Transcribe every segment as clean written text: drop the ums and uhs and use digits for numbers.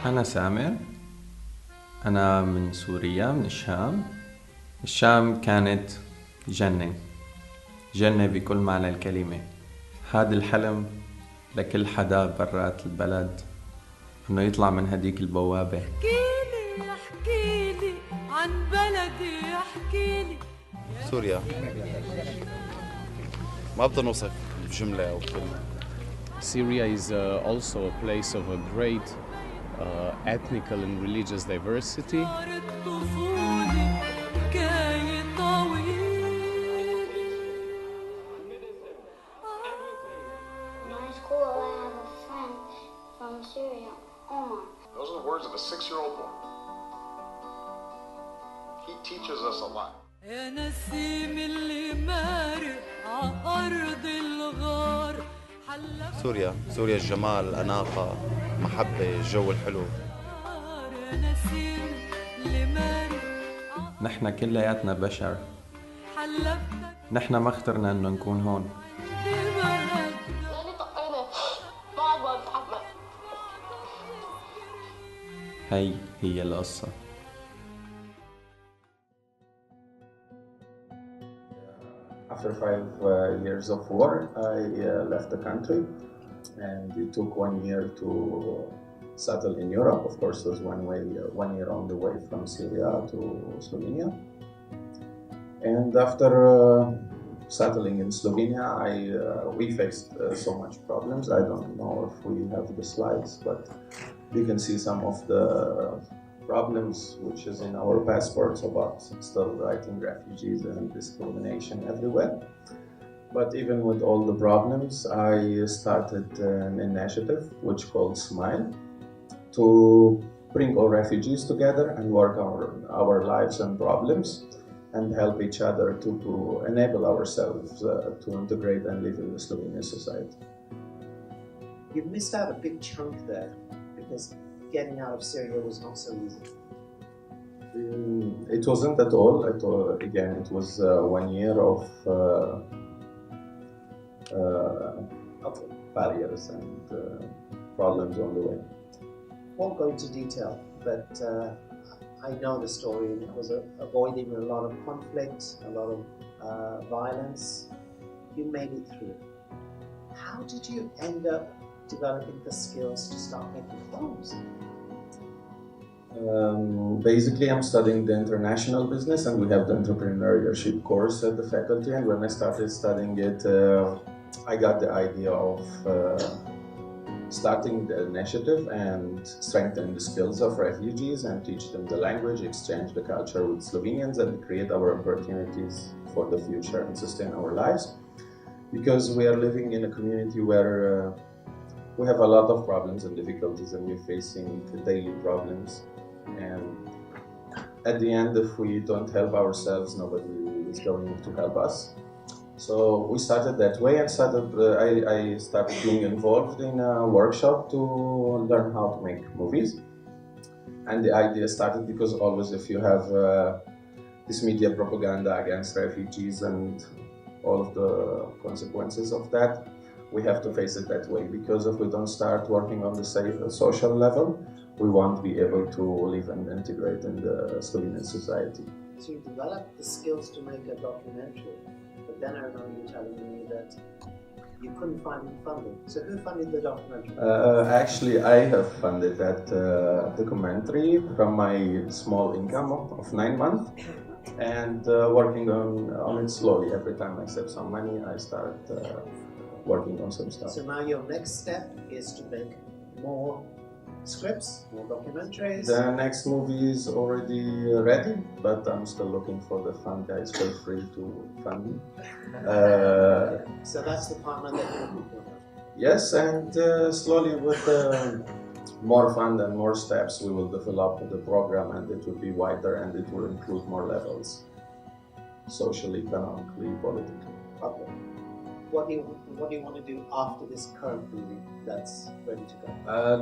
أنا سامر. أنا من سوريا، من الشام. الشام كانت جنة، جنة بكل معنى الكلمة. هذا الحلم لكل حدا برات البلد، إنه يطلع من هديك البوابة. احكيلي عن بلدي، احكيلي. سوريا ما بقدر نوصف بجملة أو كلمة. Syria is also a place of a great ethnical and religious diversity. From Syria, Omar. Those are the words of a 6-year-old boy. He teaches us a lot. يا نسيم اللي مارق عالأرض الغار. سوريا الجمال، الأناقة، محبة، الجو الحلو. يا نسيم اللي مارق. نحن كلياتنا بشر، نحن ما اخترنا إنه نكون هون. هي القصة. After 5 years of war, I left the country, and it took 1 year to settle in Europe. Of course, it was 1 year on the way from Syria to Slovenia. And after settling in Slovenia, we faced so much problems. I don't know if we have the slides, but you can see some of the problems which is in our passports about still writing refugees and discrimination everywhere. But even with all the problems, I started an initiative which called SMILE to bring all refugees together and work on our lives and problems and help each other to enable ourselves to integrate and live in the Slovenian society. You've missed out a big chunk there, because getting out of Syria was not so easy. It wasn't at all. Again, it was 1 year of barriers and problems on the way. Won't go into detail, but I know the story, and it was avoiding a lot of conflict, a lot of violence. You made it through. How did you end up developing the skills to start making films? Basically, I'm studying the international business, and we have the entrepreneurship course at the faculty. And when I started studying it, I got the idea of starting the initiative and strengthen the skills of refugees and teach them the language, exchange the culture with Slovenians, and create our opportunities for the future and sustain our lives. Because we are living in a community where we have a lot of problems and difficulties, and we're facing daily problems. And at the end, if we don't help ourselves, nobody is going to help us. So we started that way, and I started being involved in a workshop to learn how to make movies. And the idea started because always if you have this media propaganda against refugees and all of the consequences of that, we have to face it that way, because if we don't start working on the social level, we won't be able to live and integrate in the Slovenian society. So you developed the skills to make a documentary, but then I know you're telling me that you couldn't find funding. So who funded the documentary? Actually, I have funded that documentary from my small income of 9 months, and working on it slowly. Every time I save some money, I start working on some stuff. So now your next step is to make more scripts, more documentaries? The next movie is already ready, but I'm still looking for the fund. Guys, feel free to fund me. So that's the partner that you're looking for? Yes, and slowly with more fund and more steps, we will develop the program, and it will be wider, and it will include more levels, socially, economically, politically. Okay. What do you want to do after this current movie that's ready to go?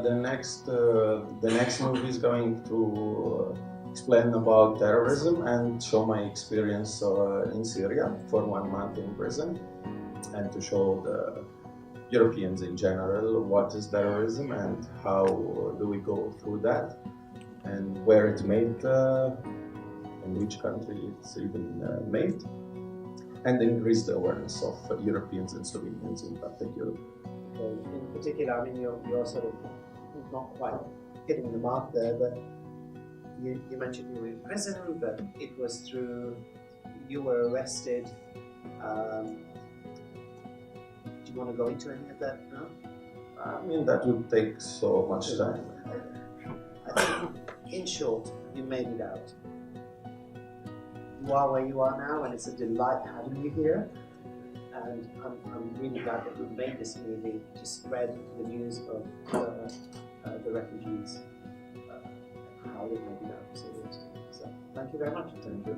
The next movie is going to explain about terrorism and show my experience in Syria for 1 month in prison, and to show Europeans in general, what is terrorism and how do we go through that, and where it's made, in which country it's even made, and increase the awareness of Europeans and Slovenians in particular. In particular, I mean, you're sort of not quite hitting the mark there, but you mentioned you were in prison, but it was through, you were arrested. Do you want to go into any of that now? I mean, that would take so much time. I think, in short, you made it out. You are where you are now, and it's a delight having you here. And I'm really glad that you made this movie to spread the news of the refugees, how they made it out. So thank you very much. Thank you.